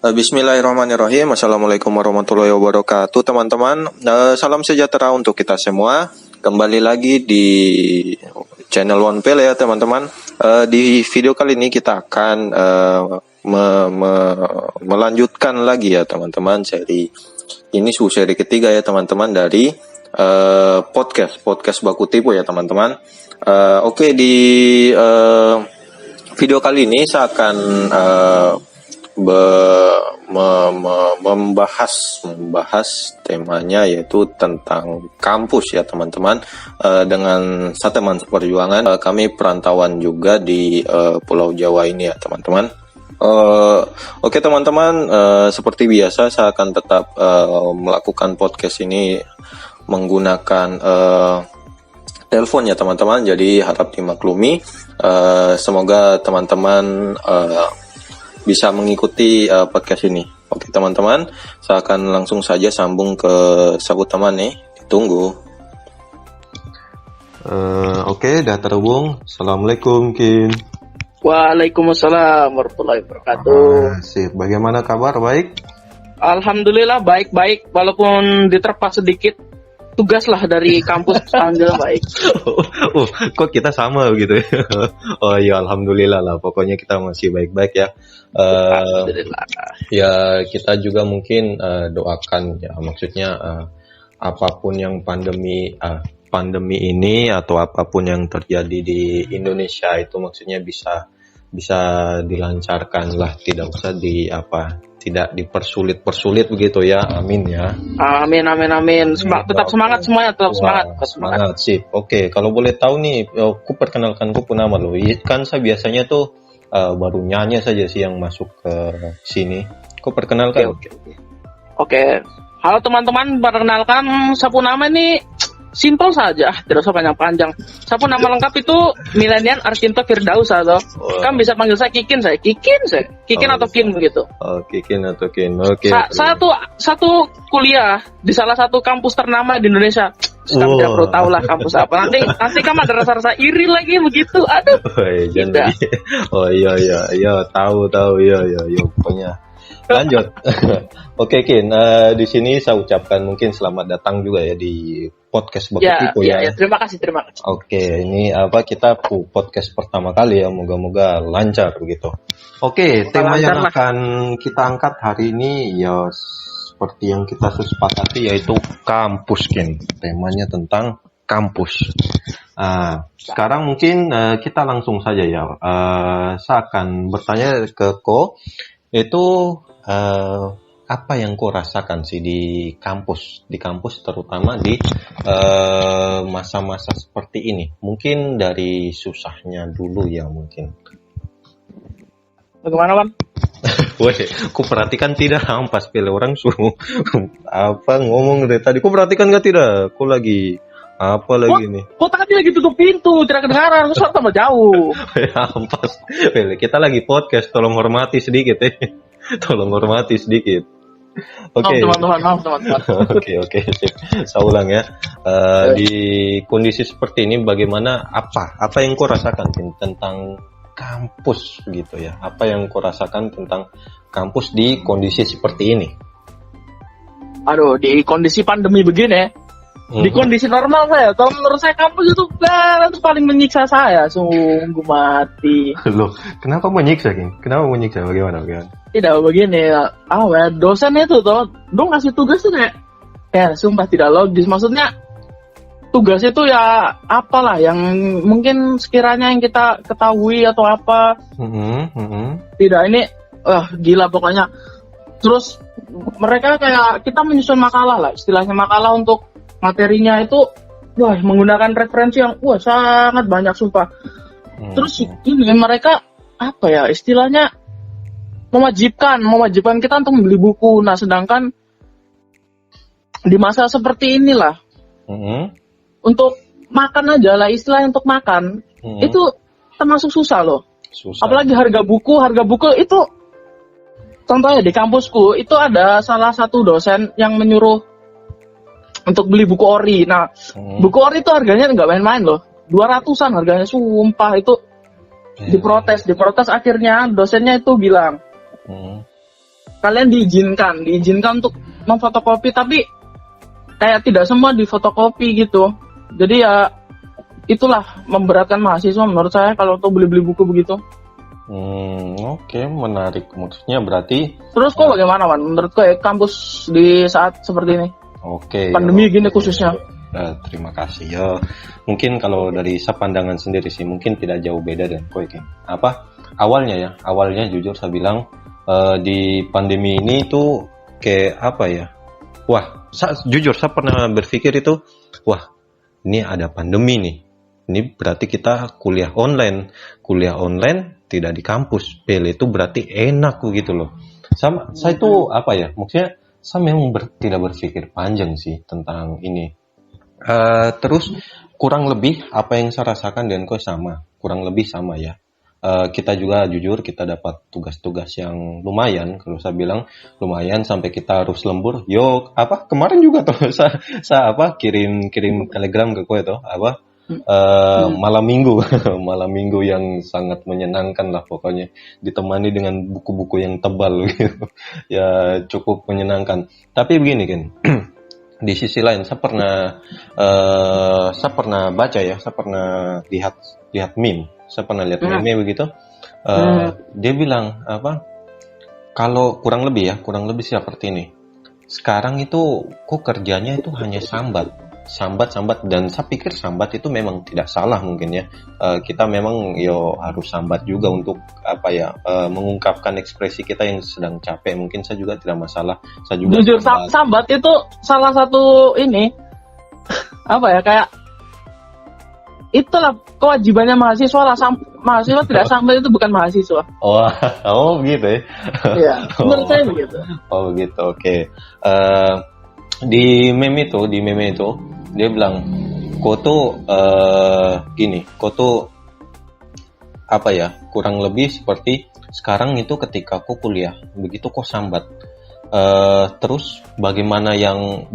Bismillahirrahmanirrahim. Assalamualaikum warahmatullahi wabarakatuh, teman-teman. Salam sejahtera untuk kita semua. Kembali lagi di channel OnePel ya, teman-teman. Di video kali ini kita akan melanjutkan lagi ya, teman-teman. Ini seri ketiga ya, teman-teman, dari podcast Baku Tipu ya, teman-teman. Oke, di video kali ini saya akan membahas temanya, yaitu tentang kampus ya, teman-teman. Dengan saya teman seperjuangan, kami perantauan juga di Pulau Jawa ini ya, teman-teman. Oke, teman-teman, seperti biasa saya akan tetap melakukan podcast ini menggunakan telepon ya, teman-teman. Jadi harap dimaklumi. Semoga teman-teman bisa mengikuti podcast ini. Oke, teman-teman, saya akan langsung saja sambung ke sahabat teman nih. Ditunggu. Oke, udah terhubung. Assalamualaikum, Kin. Waalaikumsalam warahmatullahi wabarakatuh. Sip. Bagaimana kabar? Baik? Alhamdulillah baik-baik, walaupun diterpa sedikit tugas lah dari kampus. Alhamdulillah baik. Kok kita sama begitu ya? Oh iya, alhamdulillah lah. Pokoknya kita masih baik-baik ya. Alhamdulillah. Ya, kita juga mungkin doakan ya, maksudnya apapun yang pandemi ini atau apapun yang terjadi di Indonesia itu maksudnya bisa dilancarkan lah, tidak usah tidak dipersulit begitu ya. Amin ya. Amin. Tetap semangat semuanya, tetap semangat. Sip. Oke, kalau boleh tahu nih, aku perkenalkan ku nama lo. Kan saya biasanya tuh baru nyanyi saja sih yang masuk ke sini. Kau perkenalkan. Oke. Halo teman-teman, perkenalkan sapu nama ini simple saja, tidak usah panjang-panjang. Sapu nama lengkap itu Milenian Arkinto Firdaus atau kan bisa panggil saya Kikin atau Kin begitu. Oh, Kikin atau Kin. Oke. Satu kuliah di salah satu kampus ternama di Indonesia. Kamu tidak perlu tahu lah kampus apa. Nanti kamu ada rasa-rasa iri lagi begitu. Aduh. Oh iya, tahu ya pokoknya. Lanjut. Oke, Kin. Di sini saya ucapkan mungkin selamat datang juga ya di podcast Baku Tipu ya. Terima kasih. Oke, ini kita podcast pertama kali ya. Moga-moga lancar begitu. Oke, tema yang akan kita angkat hari ini ya seperti yang kita sepakati, yaitu kampus, Kin. Temanya tentang kampus. Sekarang mungkin kita langsung saja ya. Saya akan bertanya ke Ko, itu apa yang kau rasakan sih di kampus terutama di masa-masa seperti ini? Mungkin dari susahnya dulu ya mungkin. Bagaimana, Bang? Weh, ku perhatikan tidak pas pilih orang suruh ngomong dari tadi. Ku perhatikan nggak tidak? Ku lagi lagi nih? Kok tadi lagi tutup pintu, tidak kedengaran, suara tambah jauh. Ya ampas, kita lagi podcast, tolong hormati sedikit ya. Tolong hormati sedikit. Oke. Maaf, teman-teman. Oke, sip. Saya ulang ya. Di kondisi seperti ini bagaimana, apa yang kau rasakan tentang kampus gitu ya? Apa yang kau rasakan tentang kampus di kondisi seperti ini? Aduh, di kondisi pandemi begini, di kondisi normal saya, kalau menurut saya kampus itu paling menyiksa saya, sungguh mati. Loh, kenapa menyiksa, King? Kenapa menyiksa? Bagaimana? Tidak begini, dosen itu dong ngasih tugas tuh kayak sumpah tidak logis. Maksudnya tugas itu ya apalah yang mungkin sekiranya yang kita ketahui atau apa. Tidak, ini gila pokoknya. Terus mereka kayak kita menyusun makalah lah, istilahnya makalah untuk materinya itu menggunakan referensi yang sangat banyak sumpah. Terus ini mereka istilahnya mewajibkan kita untuk membeli buku. Nah, sedangkan di masa seperti inilah untuk makan aja lah, istilahnya untuk makan itu termasuk susah loh. Apalagi harga buku itu, contohnya di kampusku itu ada salah satu dosen yang menyuruh untuk beli buku ori. Nah, buku ori itu harganya nggak main-main loh, 200-an harganya, sumpah. Itu diprotes akhirnya dosennya itu bilang kalian diizinkan untuk memfotokopi, tapi kayak tidak semua difotokopi gitu. Jadi ya itulah memberatkan mahasiswa menurut saya kalau tuh beli-beli buku begitu. Oke, menarik. Maksudnya berarti Terus kok bagaimana, Wan? Menurut kau ya kampus di saat seperti ini? oke. Pandemi gini khususnya. Terima kasih ya. Mungkin kalau dari sepandangan sendiri sih mungkin tidak jauh beda dan koi King. Apa awalnya jujur saya bilang di pandemi ini tuh kayak apa ya? Wah, jujur saya pernah berpikir itu, wah ini ada pandemi nih. Ini berarti kita kuliah online tidak di kampus. Bel itu berarti enak gitu loh. Saya itu apa ya? Maksudnya saya memang tidak berpikir panjang sih tentang ini. Terus kurang lebih apa yang saya rasakan dan kok sama, kurang lebih sama ya. Kita juga jujur kita dapat tugas-tugas yang lumayan, kalau saya bilang lumayan sampai kita harus lembur. Yo apa kemarin juga tuh saya kirim telegram ke kowe tuh malam minggu malam minggu yang sangat menyenangkan lah pokoknya, ditemani dengan buku-buku yang tebal gitu. Ya cukup menyenangkan. Tapi begini kan. Di sisi lain saya pernah baca ya, saya pernah lihat meme. Saya pernah lihat meme begitu. Dia bilang kalau kurang lebih seperti ini. Sekarang itu kok kerjanya itu hanya sambat, dan saya pikir sambat itu memang tidak salah mungkin ya. Kita memang harus sambat juga untuk mengungkapkan ekspresi kita yang sedang capek. Mungkin saya juga tidak masalah. Saya juga jujur sambat itu salah satu ini kayak itulah kewajibannya mahasiswa lah. Mahasiswa tidak sambat itu bukan mahasiswa. Oh gitu ya. Iya, menurut saya begitu. Oh begitu, oke. Di meme itu dia bilang kau tuh kurang lebih seperti sekarang itu ketika aku kuliah begitu kok sambat. Terus bagaimana yang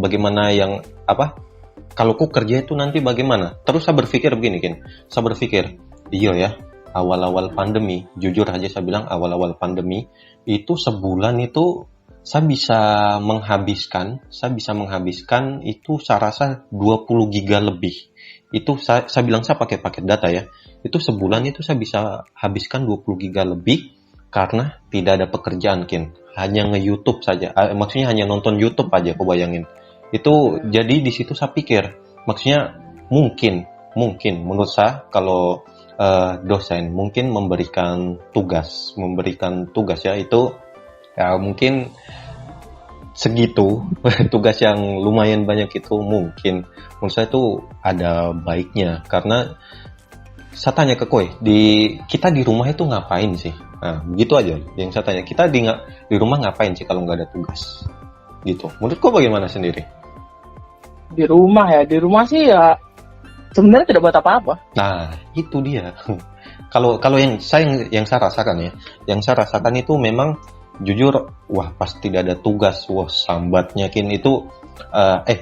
kalau ku kerja itu nanti bagaimana? Terus saya berpikir begini kan. Saya berpikir, iya ya, awal-awal pandemi, jujur aja saya bilang awal-awal pandemi itu sebulan itu saya bisa menghabiskan itu saya rasa 20 giga lebih. Itu saya bilang saya pakai paket data ya. Itu sebulan itu saya bisa habiskan 20 giga lebih karena tidak ada pekerjaan Kin. Hanya nge-YouTube saja. Maksudnya hanya nonton YouTube aja, kau bayangin. Itu jadi di situ saya pikir, maksudnya mungkin menurut saya kalau dosen mungkin memberikan tugas ya itu ya mungkin segitu tugas yang lumayan banyak itu mungkin menurut saya itu ada baiknya, karena saya tanya ke koi kita di rumah itu ngapain sih? Nah begitu aja yang saya tanya, kita di rumah ngapain sih kalau nggak ada tugas gitu. Menurut kau bagaimana sendiri? Di rumah sih ya sebenarnya tidak buat apa-apa. Nah itu dia. Kalau yang saya rasakan ya, yang saya rasakan itu memang jujur, wah pas tidak ada tugas, wah sambatnya itu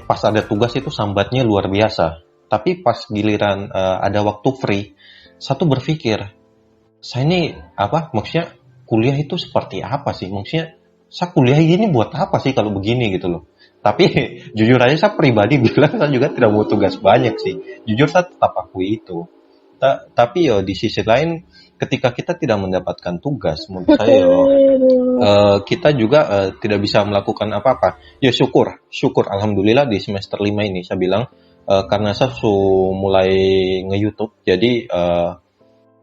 pas ada tugas itu sambatnya luar biasa. Tapi pas giliran ada waktu free, satu berpikir, saya ini maksudnya kuliah itu seperti apa sih? Maksudnya saya kuliah ini buat apa sih kalau begini gitu loh. Tapi jujur aja saya pribadi bilang saya juga tidak mau tugas banyak sih. Jujur saya tetap akui itu. Tapi di sisi lain ketika kita tidak mendapatkan tugas, menurut saya kita juga tidak bisa melakukan apa-apa. Ya syukur alhamdulillah di semester 5 ini saya bilang karena saya mulai nge-YouTube, jadi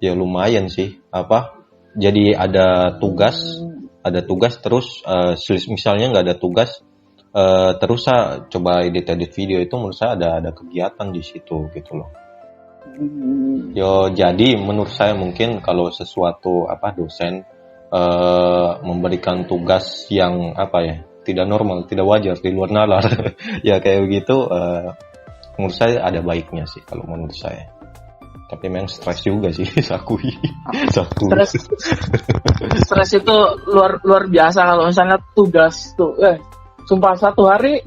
ya lumayan sih jadi ada tugas terus misalnya nggak ada tugas terus saya coba edit video itu, menurut saya ada kegiatan di situ gitu loh. Jadi menurut saya mungkin kalau sesuatu dosen memberikan tugas yang tidak normal, tidak wajar, di luar nalar ya kayak begitu, menurut saya ada baiknya sih kalau menurut saya. Tapi memang stres juga sih, sakui. Stres itu luar biasa kalau misalnya tugas tuh. Sumpah satu hari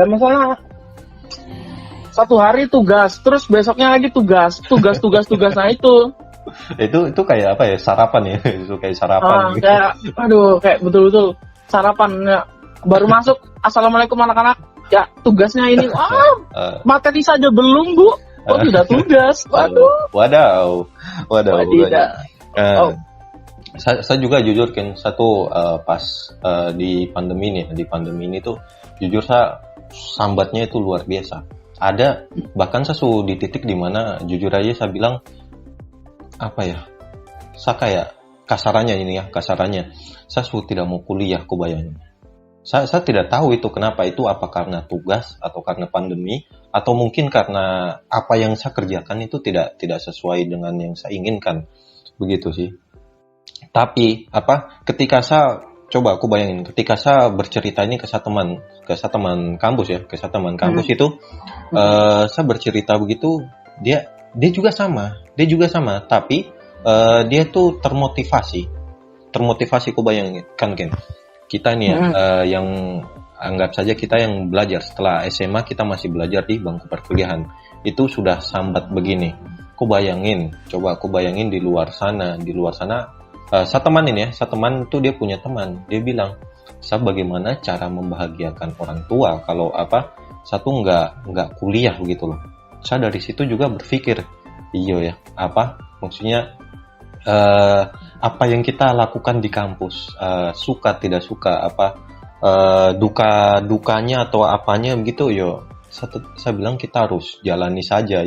misalnya satu hari tugas, terus besoknya lagi tugas. Nah itu kayak sarapan ya, itu kayak sarapan. Kayak betul-betul sarapan ya. Baru masuk, assalamualaikum anak-anak. Ya tugasnya ini, materi saja belum bu. Oh tidak tugas, waduh. Wadaw. Wadidah. Oh. Saya juga jujur kan pas di pandemi ini tuh jujur saya sambatnya itu luar biasa. Ada bahkan saya di titik di mana jujur aja saya bilang apa ya? Saya kayak kasarannya saya tidak mau kuliah, aku bayangin. Saya tidak tahu itu kenapa, itu apa karena tugas atau karena pandemi atau mungkin karena apa yang saya kerjakan itu tidak sesuai dengan yang saya inginkan, begitu sih. Tapi ketika saya aku bayangin ketika saya bercerita ini ke saya teman kampus itu saya bercerita begitu, dia juga sama tapi dia tuh termotivasi aku bayangin kan kita nih yang anggap saja kita yang belajar setelah SMA, kita masih belajar di bangku perkuliahan, itu sudah sambat begini. Aku bayangin di luar sana saya teman tuh dia punya teman, dia bilang saya bagaimana cara membahagiakan orang tua kalau satu nggak kuliah begitu loh. Saya dari situ juga berpikir iya ya, maksudnya apa yang kita lakukan di kampus, suka tidak suka dukanya atau apanya begitu saya bilang kita harus jalani saja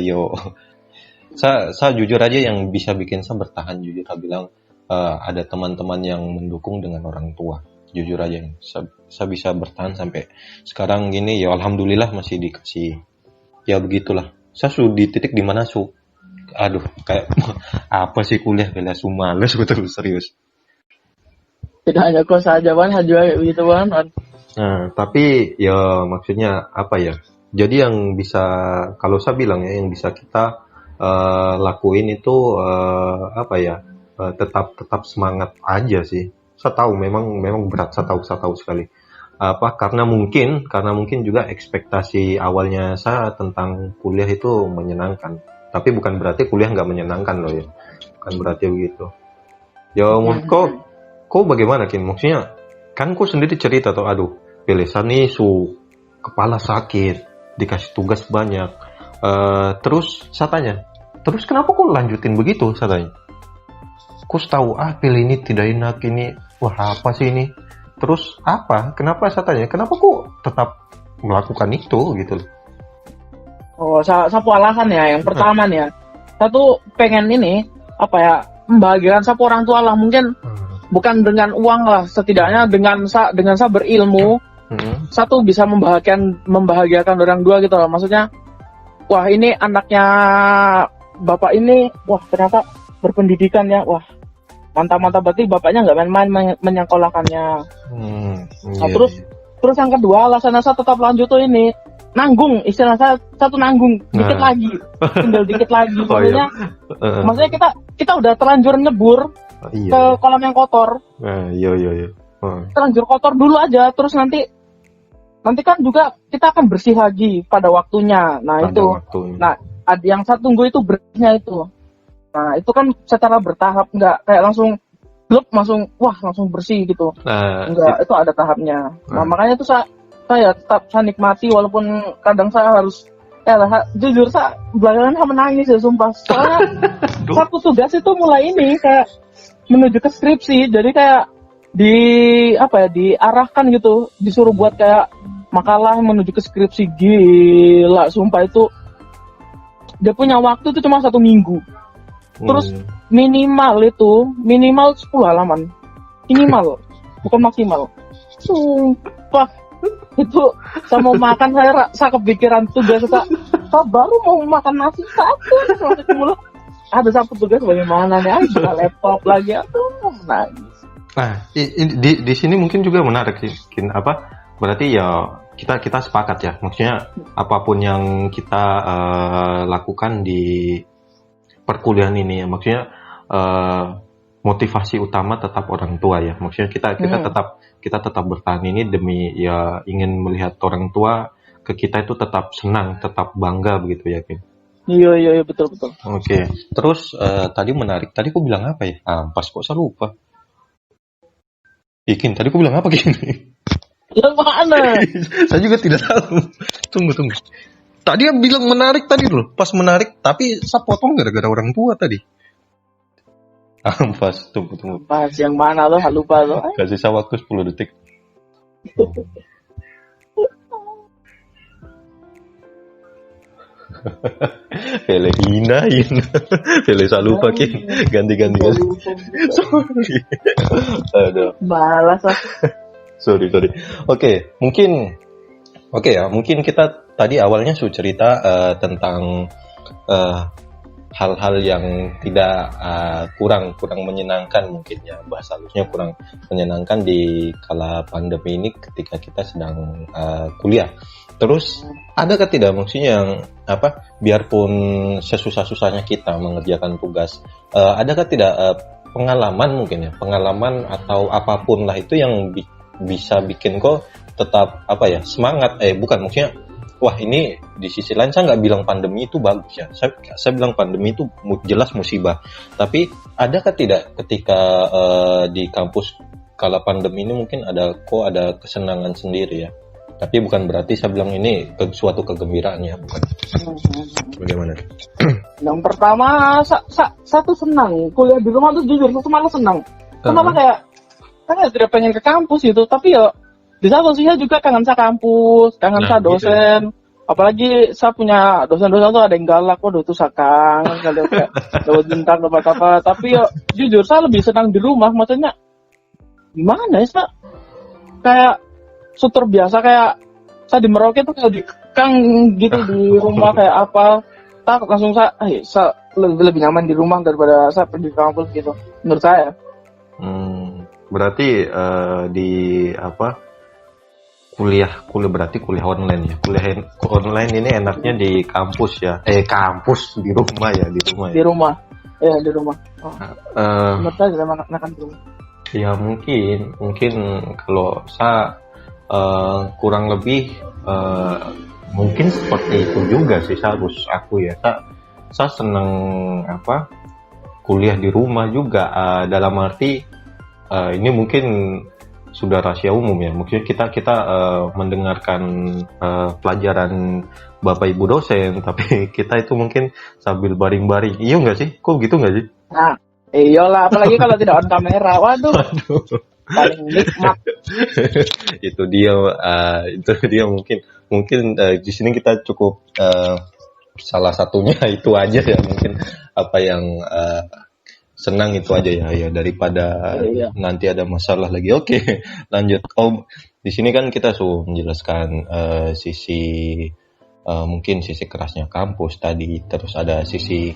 saya jujur aja yang bisa bikin saya bertahan, jujur saya bilang ada teman-teman yang mendukung dengan orang tua, jujur aja saya bisa bertahan sampai sekarang gini alhamdulillah masih dikasih begitulah. Saya sudah di titik di mana aduh kayak apa sih kuliah bela males betul serius. Tidak hanya kau saja juga gitu kan. Nah tapi maksudnya jadi yang bisa kalau saya bilang yang bisa kita lakuin itu tetap semangat aja sih. Saya tahu memang berat, saya tahu sekali. Karena mungkin juga ekspektasi awalnya saya tentang kuliah itu menyenangkan. Tapi bukan berarti kuliah nggak menyenangkan loh ya. Bukan berarti begitu. Menurut kau bagaimana Maksudnya kan kau sendiri cerita tuh, aduh, pelesan nih kepala sakit, dikasih tugas banyak. Terus saya tanya, terus kenapa kau lanjutin begitu? Saya tanya. Kau tahu pilih ini tidak enak ini, wah apa sih ini? Terus kenapa saya tanya, kenapa kau tetap melakukan itu gitu loh? Oh, satu alasan ya. Yang pertama nih ya, satu pengen membahagiakan satu orang tua lah, mungkin bukan dengan uang lah, setidaknya dengan saya berilmu, satu bisa membahagiakan orang tua gitu loh. Maksudnya, wah ini anaknya bapak ini, wah ternyata berpendidikan ya, wah mantap berarti bapaknya nggak main-main menyekolahkannya. Terus yang kedua alasan saya tetap lanjut tuh ini nanggung, istilah saya satu nanggung dikit lagi, tinggal dikit lagi. Maksudnya kita udah terlanjur nyebur ke kolam yang kotor. Iya. Terlanjur kotor dulu aja, terus nanti kan juga kita akan bersih lagi pada waktunya. Nah yang saya tunggu itu bersihnya itu. Nah itu kan secara bertahap, nggak kayak langsung langsung bersih gitu. Enggak, itu ada tahapnya. Nah makanya itu saya tetap nikmati walaupun kadang saya harus jujur saya belakangan menangis ya sumpah. Soalnya satu tugas itu mulai ini kayak menuju ke skripsi, jadi kayak diarahkan gitu, disuruh buat kayak makalah menuju ke skripsi. Gila sumpah, itu dia punya waktu itu cuma 1 minggu. Terus minimal 10 halaman. Minimal, bukan maksimal. Sumpah. Itu saya mau makan, saya kepikiran tugas saya baru mau makan nasi satu ada satu tugas bagaimana nih, buka laptop lagi, nangis. Nah di sini mungkin juga menarik sih, berarti ya kita sepakat ya, maksudnya apapun yang kita lakukan di perkuliahan ini ya, maksudnya motivasi utama tetap orang tua ya, maksudnya kita tetap bertahan ini demi ya ingin melihat orang tua ke kita itu tetap senang, tetap bangga begitu ya Kim. Iya betul. Oke. Terus tadi menarik, tadi aku bilang apa ya? Pas kok saya lupa. Ikin, tadi aku bilang apa gini? Yang mana? Saya juga tidak tahu. Tunggu. Tadi dia bilang menarik tadi loh. Pas menarik, tapi saya potong gara-gara orang tua tadi. Ampas, tunggu. Pas yang mana lo? Lupa lo. Kasih saya waktu 10 detik. Pele hinain. Pele saya lupa Kin. Ganti. Sorry. Aduh. Malas lah. Sorry. Mungkin kita tadi awalnya sudah cerita tentang hal-hal yang tidak kurang menyenangkan mungkin ya, bahasa halusnya kurang menyenangkan di kala pandemi ini ketika kita sedang kuliah. Terus adakah tidak maksudnya yang biarpun sesusah-susahnya kita mengerjakan tugas, adakah tidak pengalaman atau apapun lah itu yang bisa bikin kok tetap semangat, bukan maksudnya wah ini di sisi lain saya nggak bilang pandemi itu bagus ya, saya bilang pandemi itu jelas musibah, tapi adakah tidak ketika di kampus kala pandemi ini mungkin ada kesenangan sendiri ya, tapi bukan berarti saya bilang ini suatu kegembiraan ya, bukan. Bagaimana? Yang pertama, satu senang kuliah di rumah tuh, jujur satu malah senang. Kenapa kayak tidak pengen ke kampus gitu, tapi ya di satu sisi juga kangen sa kampus, kangen sa dosen. Gitu. Apalagi saya punya dosen-dosen tuh ada yang galak, waduh tuh sakang, kayak dapat bintang dapat apa. Tapi ya jujur saya lebih senang di rumah, maksudnya gimana ya, saya kayak suter biasa, kayak saya di Merauke tuh kayak dikekang gitu di rumah kayak apa. Tak langsung saya lebih nyaman di rumah daripada saya pergi ke kampus gitu, menurut saya. Berarti kuliah online ya. Kuliah online ini enaknya di kampus ya. Di rumah ya. Di rumah. Oh. Menurut saya enakan di rumah. Ya mungkin kalau saya kurang lebih mungkin seperti itu juga sih aku ya. Saya senang kuliah di rumah juga, dalam arti ini mungkin sudah rahasia umum ya. Maksudnya kita mendengarkan pelajaran Bapak Ibu dosen, tapi kita itu mungkin sambil baring-baring. Iya nggak sih? Kok gitu nggak sih? Nah, iyalah, apalagi kalau tidak on kamera. Waduh. Paling nikmat. itu dia mungkin di sini kita cukup salah satunya itu aja ya, mungkin apa yang senang itu aja ya daripada nanti ada masalah lagi. Oke, lanjut. Di sini kan kita sudah menjelaskan mungkin sisi kerasnya kampus tadi, terus ada sisi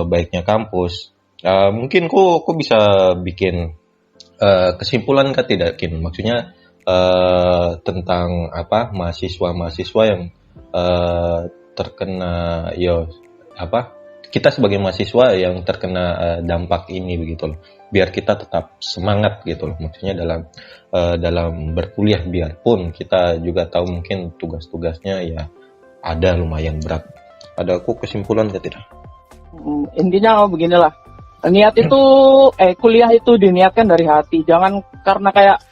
baiknya kampus. Mungkin kok bisa bikin kesimpulan kah tidak, Kin? Maksudnya tentang mahasiswa yang terkena kita sebagai mahasiswa yang terkena dampak ini begitu loh, biar kita tetap semangat gitu loh, maksudnya dalam berkuliah, biarpun kita juga tahu mungkin tugas-tugasnya ya ada lumayan berat. Ada kesimpulan atau tidak? Intinya beginilah, niat itu kuliah itu diniatkan dari hati, jangan karena kayak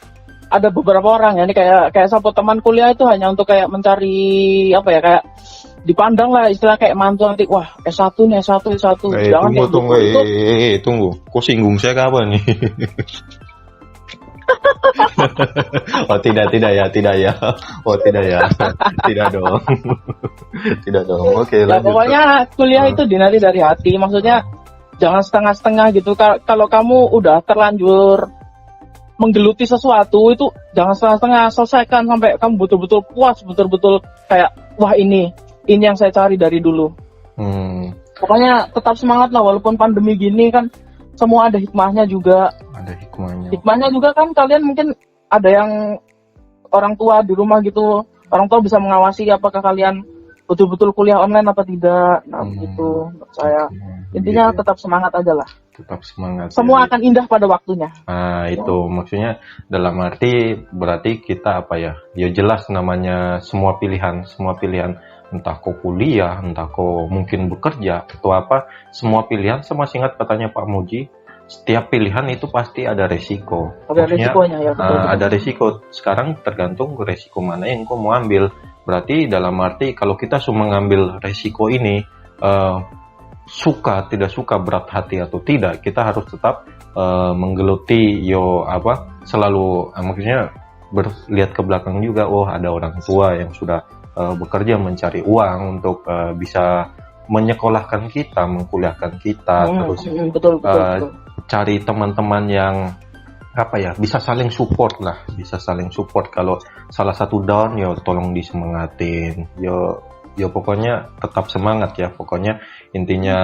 ada beberapa orang ya, ini kayak sahabat teman kuliah itu hanya untuk kayak mencari kayak dipandang lah istilah kayak mantu nanti, wah S1 nih S1. Jangan tunggu. Kok singgung saya kapan nih? Oh tidak ya. Oh tidak ya. Tidak dong. Oke, lanjut. Pokoknya kuliah itu dinanti dari hati, maksudnya jangan setengah-setengah gitu. Kalau kamu udah terlanjur menggeluti sesuatu itu jangan setengah-setengah, selesaikan sampai kamu betul-betul puas, betul-betul kayak wah ini yang saya cari dari dulu. Pokoknya tetap semangat lah, walaupun pandemi gini kan semua ada hikmahnya juga. Ada hikmahnya. Hikmahnya juga kan kalian mungkin ada yang orang tua di rumah gitu, orang tua bisa mengawasi apakah kalian betul-betul kuliah online apa tidak. Nah gitu menurut saya. Intinya tetap semangat aja lah. Tetap semangat. Semua akan indah pada waktunya. Itu maksudnya dalam arti berarti kita ya jelas namanya semua pilihan entah kau kuliah, entah kau mungkin bekerja atau semua pilihan, saya masih ingat katanya Pak Muji, setiap pilihan itu pasti ada resiko. Ada Maksudnya, resikonya ya. Betul, betul. ada resiko. Sekarang tergantung resiko mana yang kau mau ambil. Berarti dalam arti kalau kita cuma ngambil resiko ini, suka tidak suka, berat hati atau tidak, kita harus tetap menggeluti selalu maksudnya lihat ke belakang juga. Oh, ada orang tua yang sudah bekerja mencari uang untuk bisa menyekolahkan kita, mengkuliahkan kita, terus betul. cari teman-teman yang bisa saling support lah, bisa saling support. Kalau salah satu down, yo tolong disemangatin, yo pokoknya tetap semangat ya. Pokoknya intinya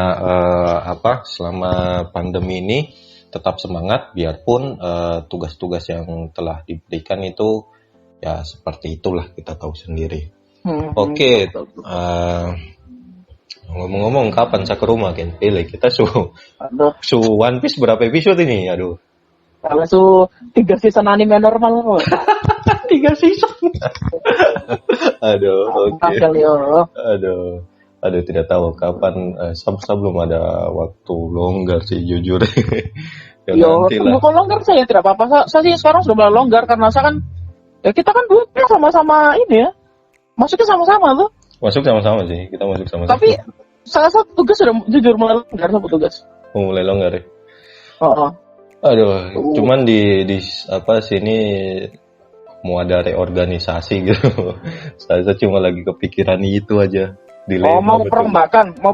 selama pandemi ini tetap semangat, biarpun tugas-tugas yang telah diberikan itu ya seperti itulah, kita tahu sendiri. Oke. Ngomong-ngomong, kapan saya ke rumah Ken? Pilih kita One Piece berapa episode ini? Aduh. Kalau 3 season anime normal. 3 season. Aduh, oke. Aduh, tidak tahu kapan. Saya belum ada waktu longgar sih, jujur. Bukan longgar, saya tidak apa-apa. Saya sih sekarang sudah mulai longgar karena saya kan, ya kita kan dulu sama-sama ini ya. Masuknya sama-sama tuh. Masuk sama-sama sih, kita masuk sama-sama. Tapi salah satu tugas sudah jujur mulai longgar, satu tugas. Mulai longgar ya. Aduh, cuman di sini mau ada reorganisasi gitu. Saya cuma lagi kepikiran itu aja. Mau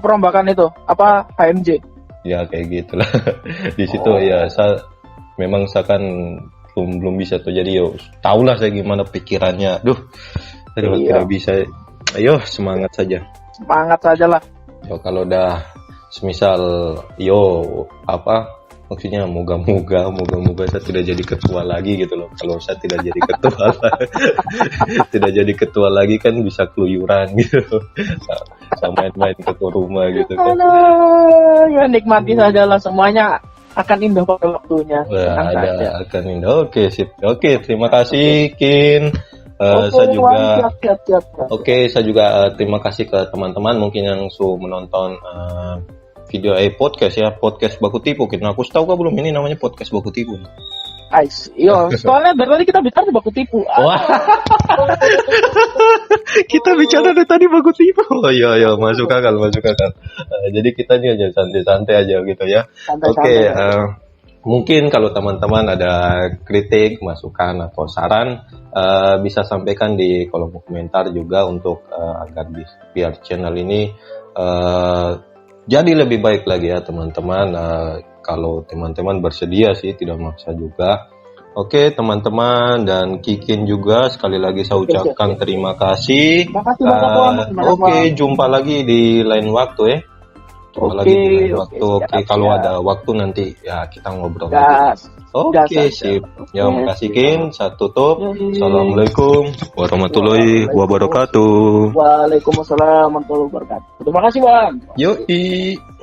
perombakan itu apa HMJ? Ya kayak gitulah. Di situ ya saya kan belum bisa tuh, jadi tahulah saya gimana pikirannya. Tidak bisa. Ayo semangat saja. Semangat saja lah. Kalau udah semisal maksudnya moga-moga saya tidak jadi ketua lagi gitu loh. Kalau saya tidak jadi ketua tidak jadi ketua lagi kan bisa keluyuran gitu. Sama main-main ke rumah gitu kan. Ya nikmati saja lah, semuanya akan indah pada waktunya. Akan indah. Oke, sip. Oke, terima kasih Kin. Saya juga saya juga terima kasih ke teman-teman mungkin yang menonton video podcast Baku Tipu. Aku tahu kah belum ini namanya podcast Baku Tipu? Soalnya dari tadi kita bicara Baku Tipu. Kita bicara dari tadi Baku Tipu. Oh iya, masuk akal. Jadi kita ini aja santai-santai aja gitu ya. Oke. Mungkin kalau teman-teman ada kritik, masukan atau saran, bisa sampaikan di kolom komentar juga untuk agar biar channel ini jadi lebih baik lagi ya teman-teman. Kalau teman-teman bersedia sih, tidak maksa juga. Oke teman-teman, dan Kikin juga sekali lagi saya ucapkan terima kasih. Oke, jumpa lagi di lain waktu ya. Oke, kalau ada waktu nanti ya kita ngobrol lagi. Oke, sip. Ya, makasih Kin. Saya tutup. Assalamualaikum warahmatullahi wabarakatuh. Waalaikumsalam warahmatullahi wabarakatuh. Terima kasih, Bang. Yoi.